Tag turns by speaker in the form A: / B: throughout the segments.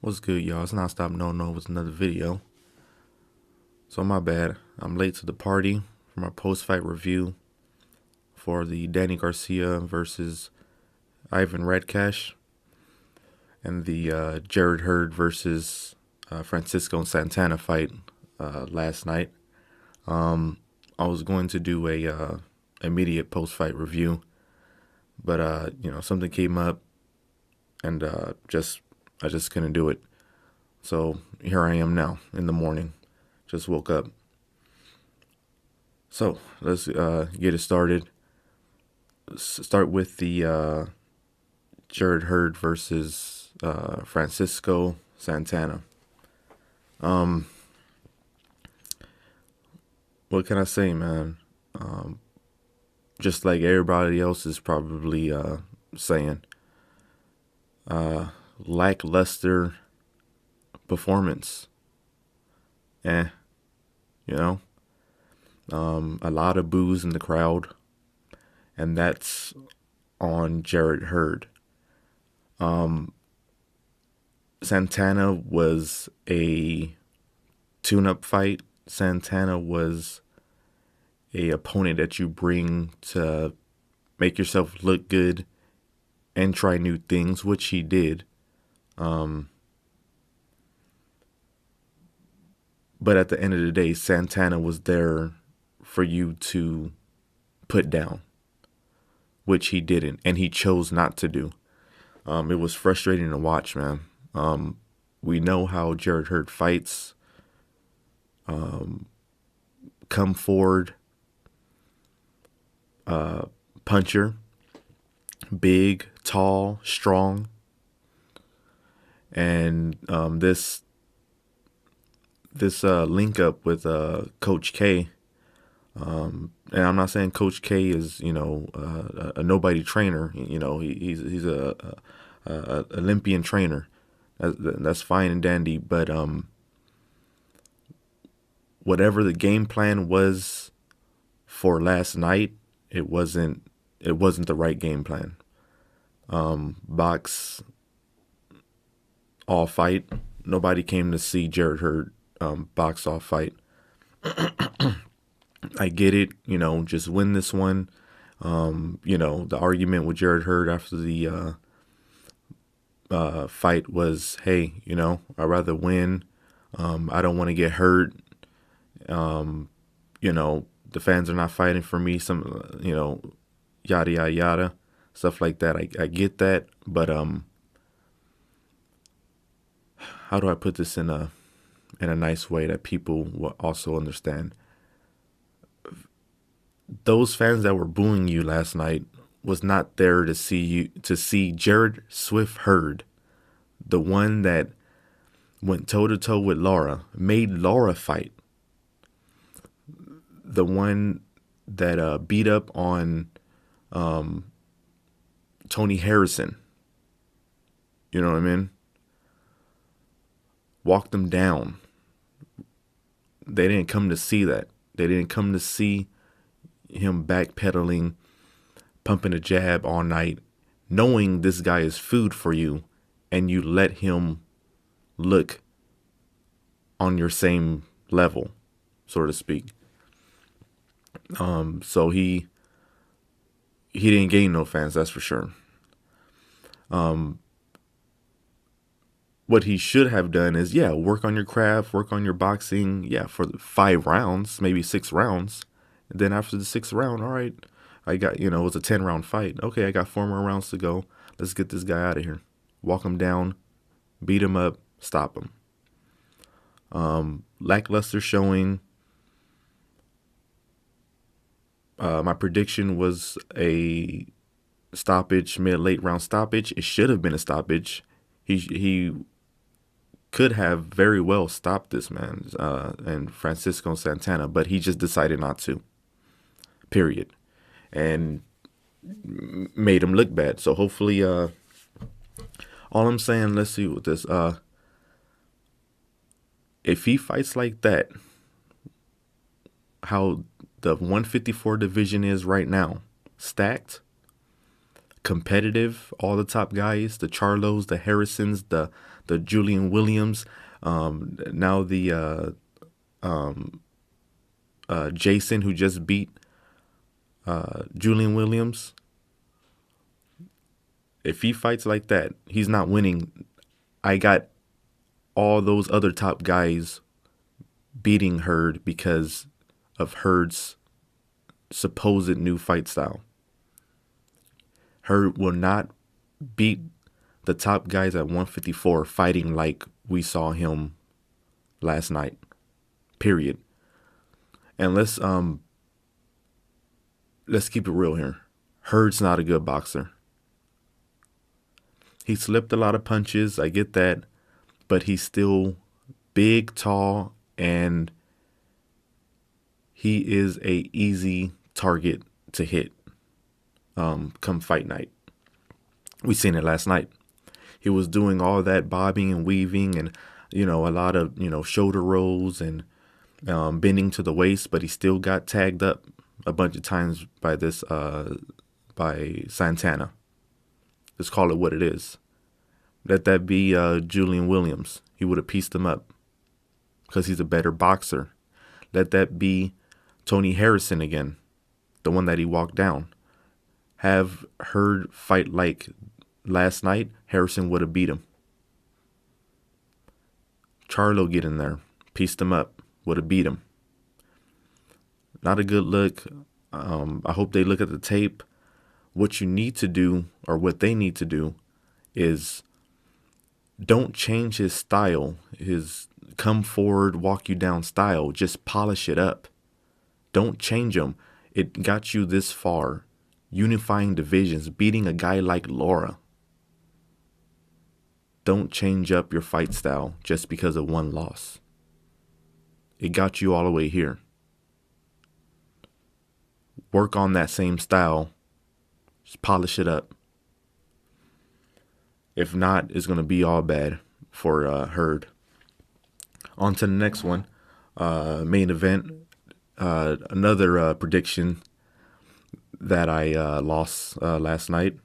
A: What's good, y'all? It's Nonstop No with another video. So my bad. I'm late to the party for my post-fight review for the Danny Garcia versus Ivan Redkach and the Hurd versus Francisco and Santana fight last night. I was going to do a immediate post-fight review, but something came up and I just couldn't do it. So here I am now in the morning. Just woke up. So let's get it started. Start with the Hurd versus Francisco Santana. What can I say, man? Just like everybody else is probably saying, lackluster performance. A lot of boos in the crowd, and that's on Hurd. Santana was a tune-up fight. Santana was a opponent that you bring to make yourself look good and try new things, which he did. But at the end of the day, Santana was there for you to put down, which he didn't, and he chose not to do. It was frustrating to watch, man. We know how Hurd fights. Come forward, puncher, big, tall, strong, and this link up with Coach K, and I'm not saying Coach K is a nobody trainer. He's a Olympian trainer. That's fine and dandy, but whatever the game plan was for last night, it wasn't the right game plan. Box all fight. Nobody came to see Hurd box off fight. I get it, just win this one. The argument with Hurd after the fight was, hey, I'd rather win. I don't want to get hurt. The fans are not fighting for me. Some, yada, yada, yada, stuff like that. I get that. But how do I put this in a nice way that people will also understand? Those fans that were booing you last night was not there to see Jared Swift Hurd, the one that went toe to toe with Laura, made Laura fight, the one that beat up on Tony Harrison. You know what I mean? Walked them down. They didn't come to see that. They didn't come to see him backpedaling, pumping a jab all night, knowing this guy is food for you, and you let him look on your same level, so to speak. So he didn't gain no fans, that's for sure. What he should have done is, work on your craft, work on your boxing, for the 5 rounds, maybe 6 rounds. And then after the 6th round, all right, I got, it was a 10-round fight. Okay, I got 4 more rounds to go. Let's get this guy out of here. Walk him down, beat him up, stop him. Lackluster showing. My prediction was a stoppage, mid-late round stoppage. It should have been a stoppage. He could have very well stopped this man and Francisco Santana, but he just decided not to. Period. And made him look bad. So hopefully, all I'm saying, let's see with this. If he fights like that, how the 154 division is right now, stacked, competitive. All the top guys, the Charlos, the Harrisons, the Julian Williams, now the Jason, who just beat Julian Williams. If he fights like that, he's not winning. I got all those other top guys beating Hurd because of Hurd's supposed new fight style. Hurd will not beat the top guys at 154 fighting like we saw him last night. Period. And let's keep it real here. Hurd's not a good boxer. He slipped a lot of punches, I get that, but he's still big, tall, and he is a easy target to hit come fight night. We seen it last night. He was doing all that bobbing and weaving and, a lot of, shoulder rolls and bending to the waist, but he still got tagged up a bunch of times by by Santana. Let's call it what it is. Let that be Julian Williams. He would have pieced him up because he's a better boxer. Let that be Tony Harrison again, the one that he walked down. Have Hurd fight like last night, Harrison would have beat him. Charlo get in there, pieced him up, would have beat him. Not a good look. I hope they look at the tape. What you need to do, or what they need to do, is don't change his style, his come forward, walk you down style. Just polish it up. Don't change him. It got you this far. Unifying divisions, beating a guy like Laura. Don't change up your fight style just because of one loss. It got you all the way here. Work on that same style. Just polish it up. If not, it's going to be all bad for Hurd. On to the next one. Main event. Another prediction that I lost last night.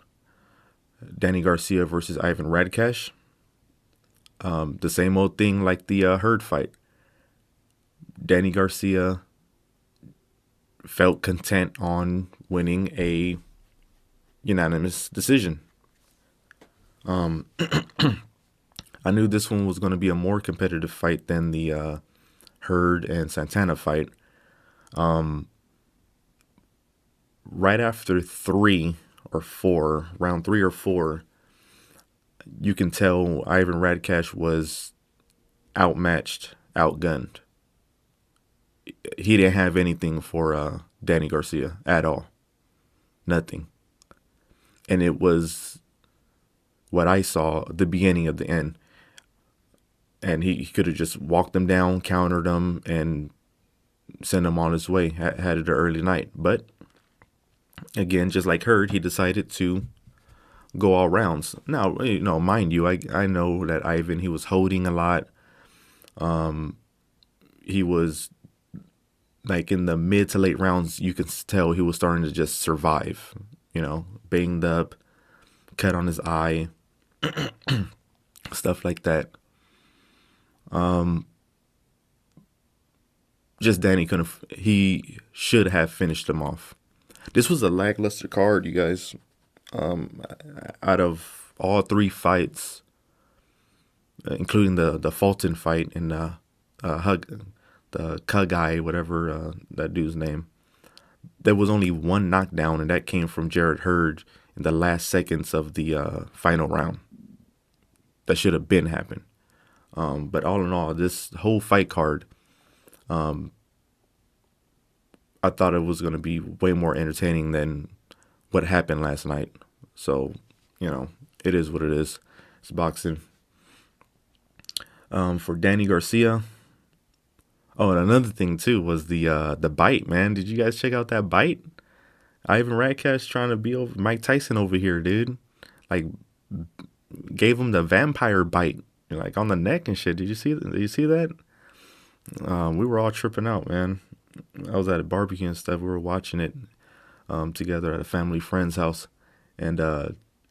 A: Danny Garcia versus Ivan Redkach. The same old thing like the Hurd fight. Danny Garcia felt content on winning a unanimous decision. I knew this one was going to be a more competitive fight than the Hurd and Santana fight. Right after round 3 or 4, you can tell Ivan Redkach was outmatched, outgunned. He didn't have anything for Danny Garcia at all. Nothing. And it was what I saw at the beginning of the end. And he could have just walked him down, countered him, and sent him on his way. Had it an early night. But again, just like Hurd, he decided to go all rounds. Now, mind you, I know that Ivan, he was holding a lot. He was like in the mid to late rounds, you can tell he was starting to just survive. Banged up, cut on his eye, stuff like that. Just Danny he should have finished him off. This was a lackluster card, you guys. Out of all 3 fights, including the Fulton fight and the Kugai, whatever that dude's name, there was only one knockdown, and that came from Jarrett Hurd in the last seconds of the final round. That should have been happened. But all in all, this whole fight card, I thought it was going to be way more entertaining than what happened last night. So, it is what it is. It's boxing. For Danny Garcia. Oh, and another thing too was the bite, man. Did you guys check out that bite? Ivan Redkach trying to be over Mike Tyson over here, dude. Like, gave him the vampire bite, like on the neck and shit. Did you see that? We were all tripping out, man. I was at a barbecue and stuff. We were watching it together at a family friend's house, and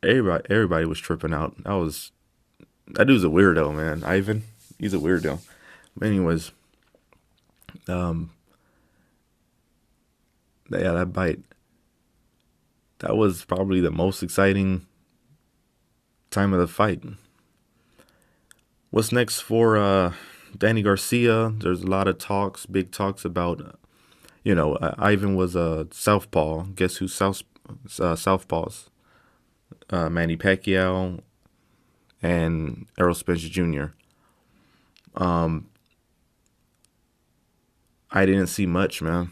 A: everybody was tripping out. That dude's a weirdo, man. Ivan, he's a weirdo. But anyways, um, yeah, that bite, that was probably the most exciting time of the fight. What's next for Danny Garcia? There's a lot of talks, big talks about, Ivan was a southpaw. Guess who southpaws? Manny Pacquiao and Errol Spence Jr. I didn't see much, man.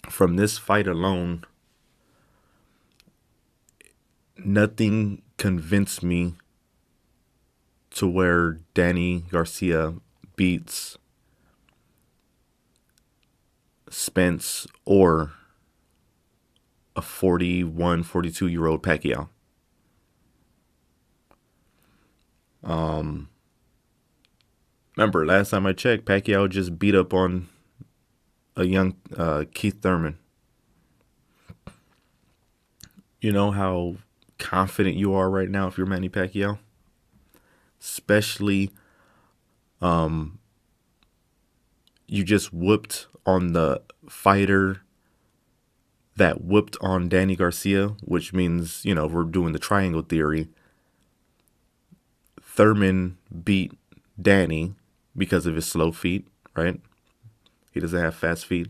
A: From this fight alone, nothing convinced me to where Danny Garcia beats Spence or a 41, 42-year-old Pacquiao. Remember, last time I checked, Pacquiao just beat up on a young Keith Thurman. You know how confident you are right now if you're Manny Pacquiao? Especially, you just whooped on the fighter that whooped on Danny Garcia, which means, we're doing the triangle theory. Thurman beat Danny because of his slow feet, right? He doesn't have fast feet.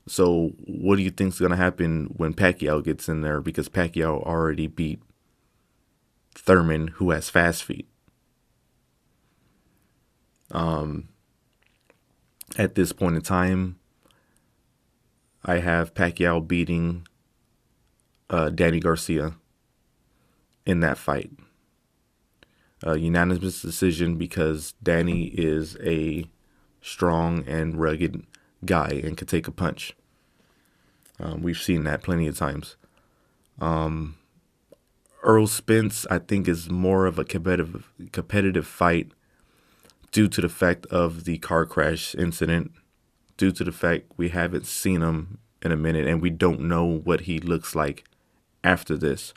A: So what do you think's going to happen when Pacquiao gets in there? Because Pacquiao already beat Thurman, who has fast feet. At this point in time, I have Pacquiao beating Danny Garcia in that fight. Unanimous decision because Danny is a strong and rugged guy and could take a punch. We've seen that plenty of times. Errol Spence, I think, is more of a competitive fight due to the fact of the car crash incident, due to the fact we haven't seen him in a minute and we don't know what he looks like after this.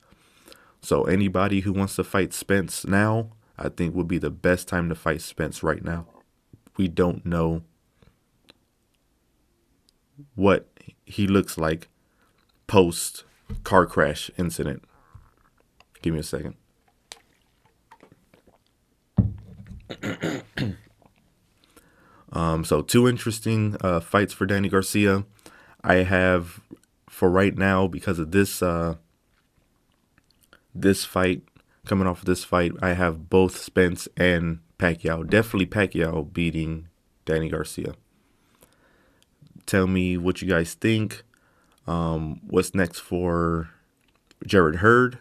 A: So anybody who wants to fight Spence now, I think would be the best time to fight Spence right now. We don't know what he looks like post car crash incident. Give me a second. So 2 interesting fights for Danny Garcia. I have, for right now, because of this fight, coming off of this fight, I have both Spence and Pacquiao. Definitely Pacquiao beating Danny Garcia. Tell me what you guys think. What's next for Jared Hurd?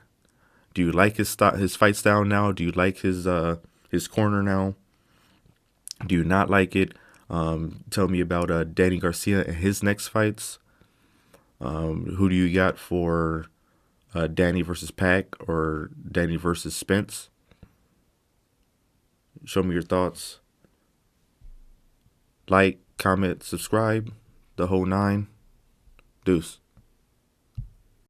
A: Do you like his fight style now? Do you like his corner now? Do you not like it? Tell me about Danny Garcia and his next fights. Who do you got for Danny versus Pac or Danny versus Spence? Show me your thoughts. Like, comment, subscribe, the whole 9. Deuce.